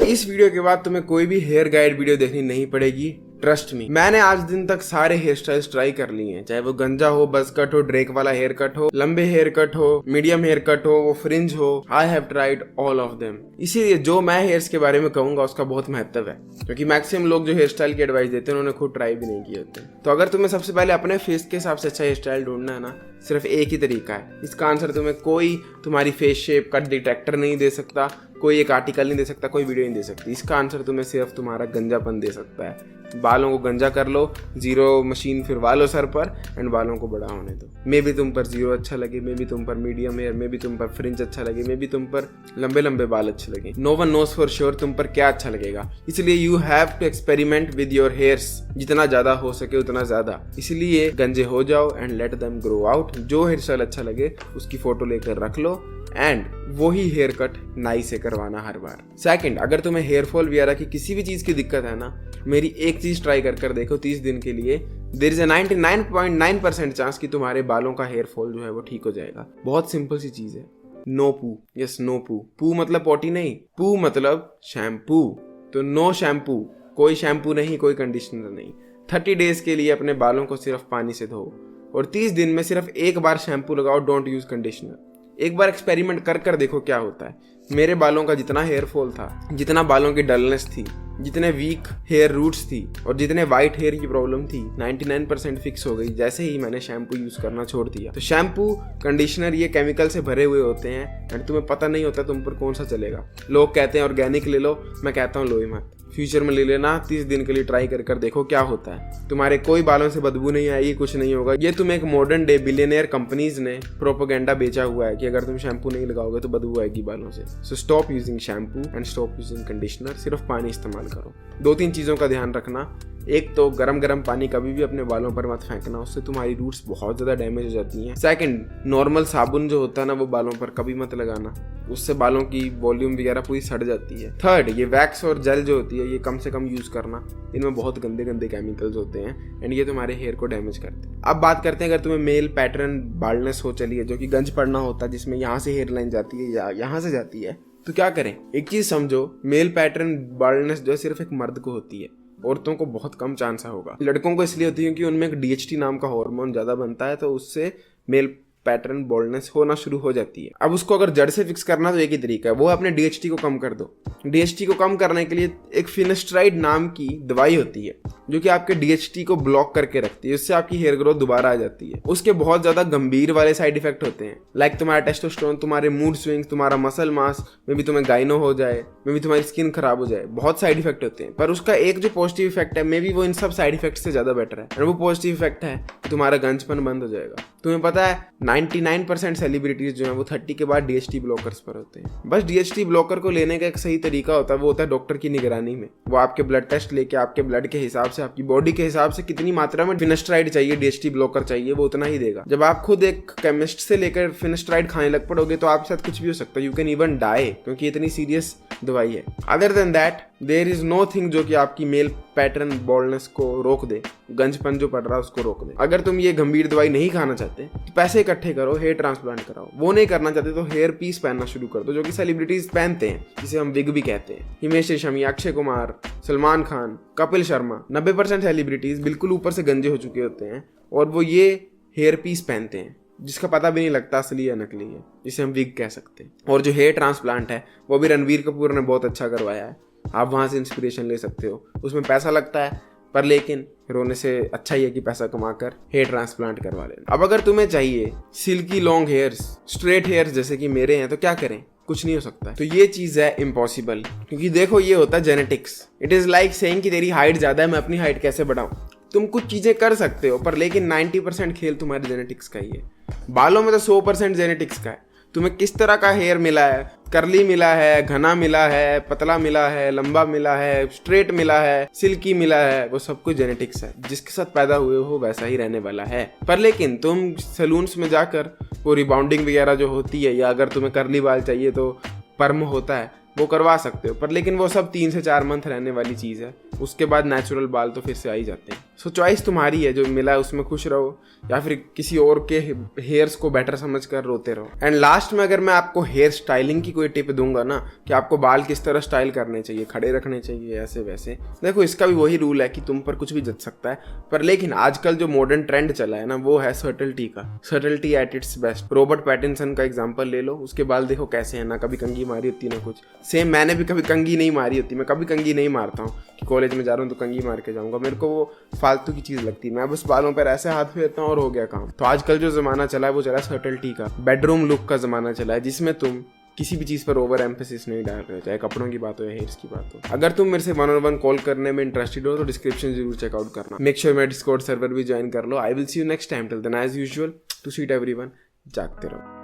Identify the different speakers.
Speaker 1: इस वीडियो के बाद तुम्हें कोई भी हेयर गाइड वीडियो देखनी नहीं पड़ेगी, ट्रस्ट मी। मैंने आज दिन तक सारे हेयर स्टाइल्स ट्राई कर लिए हैं, चाहे वो गंजा हो, बस कट हो, ड्रेक वाला हेयर कट हो, लंबे हेयर कट हो, मीडियम हेयर कट हो, वो फ्रिंज हो। I have tried all of them. इसीलिए जो मैं हेयर्स के बारे में कहूंगा उसका बहुत महत्व है, क्योंकि मैक्सिमम लोग जो हेयर स्टाइल की एडवाइस देते हैं उन्होंने खुद ट्राई भी नहीं किए होते। तो अगर तुम्हें सबसे पहले अपने फेस के हिसाब से अच्छा हेयर स्टाइल ढूंढना है ना, सिर्फ एक ही तरीका है। इसका आंसर तुम्हें कोई तुम्हारी फेस शेप का डिटेक्टर नहीं दे सकता, कोई एक आर्टिकल नहीं दे सकता, कोई वीडियो नहीं दे सकती। इसका आंसर तुम्हें सिर्फ तुम्हारा गंजापन दे सकता है। बालों को गंजा कर लो, जीरो मशीन फिरवा लो सर पर, एंड बालों को बड़ा होने दो। मे भी तुम पर जीरो अच्छा लगे, मे भी तुम पर मीडियम हेयर, मे भी तुम पर फ्रिंज अच्छा लगे, मे भी तुम पर लंबे लंबे बाल अच्छे लगे। No one knows for sure तुम पर क्या अच्छा लगेगा। इसलिए you have to experiment with your hairs, जितना ज्यादा हो सके उतना ज्यादा। इसलिए गंजे हो जाओ and let them grow out. जो हेयर स्टाइल अच्छा लगे उसकी फोटो लेकर रख लो एंड वही हेयर कट नाई से करवाना हर बार। सेकंड, अगर तुम्हें हेयर फॉल वगैरह की किसी भी चीज की दिक्कत है ना, मेरी एक चीज ट्राई कर देखो 30 दिन के लिए। देयर इज अ 99.9% चांस कि तुम्हारे बालों का हेयर फॉल जो है वो ठीक हो जाएगा। बहुत सिंपल सी चीज है, नो पू। यस, नो पू। पू मतलब पोटी नहीं, पू मतलब शैम्पू। तो नो शैम्पू, कोई शैम्पू नहीं, कोई कंडीशनर नहीं। 30 डेज के लिए अपने बालों को सिर्फ पानी से धो और 30 दिन में सिर्फ एक बार शैम्पू लगाओ। Don't use conditioner. एक बार एक्सपेरिमेंट कर देखो क्या होता है। मेरे बालों का जितना हेयर फॉल था, जितना बालों की डलनेस थी, जितने वीक हेयर रूट्स थी और जितने वाइट हेयर की प्रॉब्लम थी, 99% फिक्स हो गई जैसे ही मैंने शैम्पू यूज करना छोड़ दिया। तो शैम्पू, कंडीशनर ये केमिकल से भरे हुए होते हैं एंड तुम्हें पता नहीं होता तुम पर कौन सा चलेगा। लोग कहते हैं ऑर्गेनिक ले लो, मैं कहता हूँ लो ही मत। फ्यूचर में ले लेना, 30 दिन के लिए ट्राई कर देखो क्या होता है। तुम्हारे कोई बालों से बदबू नहीं आएगी, कुछ नहीं होगा। ये तुम्हें एक मॉडर्न डे बिलियनियर कंपनीज ने प्रोपेगेंडा बेचा हुआ है कि अगर तुम शैम्पू नहीं लगाओगे तो बदबू आएगी बालों से। So stop using shampoo and stop using conditioner. सिर्फ पानी इस्तेमाल करो। 2-3 चीजों का ध्यान रखना। एक तो गरम पानी कभी भी अपने बालों पर मत फेंकना, उससे तुम्हारी रूट्स बहुत ज्यादा डैमेज हो जाती हैं। सेकंड, नॉर्मल साबुन जो होता है ना वो बालों पर कभी मत लगाना, उससे बालों की वॉल्यूम वगैरह पूरी सड़ जाती है। थर्ड, ये वैक्स और जेल जो होती है ये कम से कम यूज करना, इनमें बहुत गंदे केमिकल्स होते हैं एंड ये तुम्हारे हेयर को डैमेज करते हैं। अब बात करते हैं अगर तुम्हें मेल पैटर्न बाल्डनेस हो चली है, जो कि गंज पड़ना होता है, जिसमें यहाँ से हेयर लाइन जाती है या यहाँ से जाती है, तो क्या करें। एक चीज समझो, मेल पैटर्न बाल्डनेस जो सिर्फ एक मर्द को होती है, औरतों को बहुत कम चांस होगा। लड़कों को इसलिए होती है क्योंकि उनमें एक DHT नाम का हार्मोन ज्यादा बनता है, तो उससे मेल पैटर्न बॉल्डनेस होना शुरू हो जाती है। अब उसको अगर जड़ से फिक्स करना तो एक ही तरीका है, वो अपने DHT को कम कर दो। DHT को कम करने के लिए एक फिनेस्ट्राइड नाम की दवाई होती है जो कि आपके DHT को ब्लॉक करके रखती है, उससे आपकी हेयर ग्रोथ दोबारा आ जाती है। उसके बहुत ज्यादा गंभीर वाले साइड इफेक्ट होते हैं, लाइक तुम्हारा टेस्टोस्टेरोन, तुम्हारे मूड स्विंग्स, तुम्हारा मसल मास में भी तुम्हें गाइनो हो जाए, में भी तुम्हारी स्किन खराब हो जाए। बहुत साइड इफेक्ट होते हैं, पर उसका एक जो पॉजिटिव इफेक्ट है, मे बी वो इन सब साइड इफेक्ट से ज्यादा बेटर है। और वो पॉजिटिव इफेक्ट है तुम्हारा गंजपन बंद हो जाएगा। तुम्हें पता है 99% सेलिब्रिटीज जो है वो 30 के बाद DHT ब्लॉकर्स पर होते हैं। बस DHT ब्लॉकर को लेने का एक सही तरीका होता है, वो होता है डॉक्टर की निगरानी में। वो आपके ब्लड टेस्ट लेके आपके ब्लड के हिसाब से, आपकी बॉडी के हिसाब से कितनी मात्रा में फिनेस्ट्राइड चाहिए, DHT ब्लॉकर चाहिए, वो उतना ही देगा। जब आप खुद एक केमिस्ट से लेकर फिनेस्ट्राइड खाने लग पड़ोगे तो आपके साथ कुछ भी हो सकता है। यू कैन इवन डाई, क्योंकि इतनी सीरियस दवाई है। Other than that there is nothing जो कि आपकी मेल पैटर्न बॉल्डनेस को रोक दे, गंजपन जो पड़ रहा है उसको रोक दे। अगर तुम ये गंभीर दवाई नहीं खाना चाहते तो पैसे इकट्ठे करो, हेयर ट्रांसप्लांट कराओ। वो नहीं करना चाहते तो हेयर पीस पहनना शुरू कर दो, जो कि सेलिब्रिटीज पहनते हैं, जिसे हम विग भी कहते हैं। हिमेश रेशमिया, अक्षय कुमार, सलमान खान, कपिल शर्मा, 90% सेलिब्रिटीज बिल्कुल ऊपर से गंजे हो चुके होते हैं और वो ये हेयर पीस पहनते हैं, जिसका पता भी नहीं लगता असली या नकली है, जिसे हम विग कह सकते हैं। और जो हेयर ट्रांसप्लांट है वो भी रणवीर कपूर ने बहुत अच्छा करवाया है, आप वहां से इंस्पिरेशन ले सकते हो। उसमें पैसा लगता है, पर लेकिन रोने से अच्छा ही है कि पैसा कमाकर हेयर ट्रांसप्लांट करवा लेना। अब अगर तुम्हें चाहिए silky long hairs, straight hairs जैसे कि मेरे हैं, तो क्या करें, कुछ नहीं हो सकता। तो ये चीज है इम्पॉसिबल, क्योंकि देखो ये होता है genetics. It is like saying कि तेरी हाइट ज्यादा है, मैं अपनी हाइट कैसे बढ़ाऊं। तुम कुछ चीजें कर सकते हो, पर लेकिन 90% खेल तुम्हारे जेनेटिक्स का ही है। बालों में तो 100% जेनेटिक्स का है। तुम्हें किस तरह का हेयर मिला है, कर्ली मिला है, घना मिला है, पतला मिला है, लंबा मिला है, स्ट्रेट मिला है, सिल्की मिला है, वो सब कुछ जेनेटिक्स है। जिसके साथ पैदा हुए हो वैसा ही रहने वाला है। पर लेकिन तुम सैलून्स में जाकर वो रिबाउंडिंग वगैरह जो होती है, या अगर तुम्हें कर्ली बाल चाहिए तो पर्म होता है, वो करवा सकते हो। पर लेकिन वो सब 3 से 4 मंथ रहने वाली चीज़ है, उसके बाद नेचुरल बाल तो फिर से आ ही जाते हैं। सो चॉइस तुम्हारी है, जो मिला है उसमें खुश रहो या फिर किसी और के हेयर्स को बेटर समझ कर रोते रहो। एंड लास्ट में अगर मैं आपको हेयर स्टाइलिंग की कोई टिप दूंगा ना कि आपको बाल किस तरह स्टाइल करने चाहिए, खड़े रखने चाहिए ऐसे वैसे, देखो इसका भी वही रूल है कि तुम पर कुछ भी जच सकता है, पर लेकिन आजकल जो मॉडर्न ट्रेंड चला है ना वो है सटलिटी का, subtlety at its best. Robert Pattinson का एग्जांपल ले लो, उसके बाल देखो कैसे है, ना कभी कंघी मारी होती ना कुछ। सेम मैंने भी कभी कंघी नहीं मारी होती, मैं कभी कंघी नहीं मारता हूँ कि कॉलेज में जा रहा हूँ तो कंघी मार के जाऊंगा, मेरे को वो फालतू की चीज लगती है। मैं बस बालों पर ऐसे हाथ फेरता हूँ और हो गया काम। तो आजकल जो जमाना चला है वो चला है सटलिटी का, बेडरूम लुक का जमाना चला है, जिसमें तुम किसी भी चीज पर ओवर एम्फेसिस नहीं डाल रहे, चाहे कपड़ों की बात हो या हेयर्स की बात हो। अगर तुम मेरे से 1-on-1 कॉल करने में इंटरेस्टेड हो तो डिस्क्रिप्शन जरूर चेकआउट करना। मेक श्योर मेरा डिस्कॉर्ड सर्वर भी ज्वाइन कर लो। I will see you next time, till then as usual to seat everyone, जागते रहो।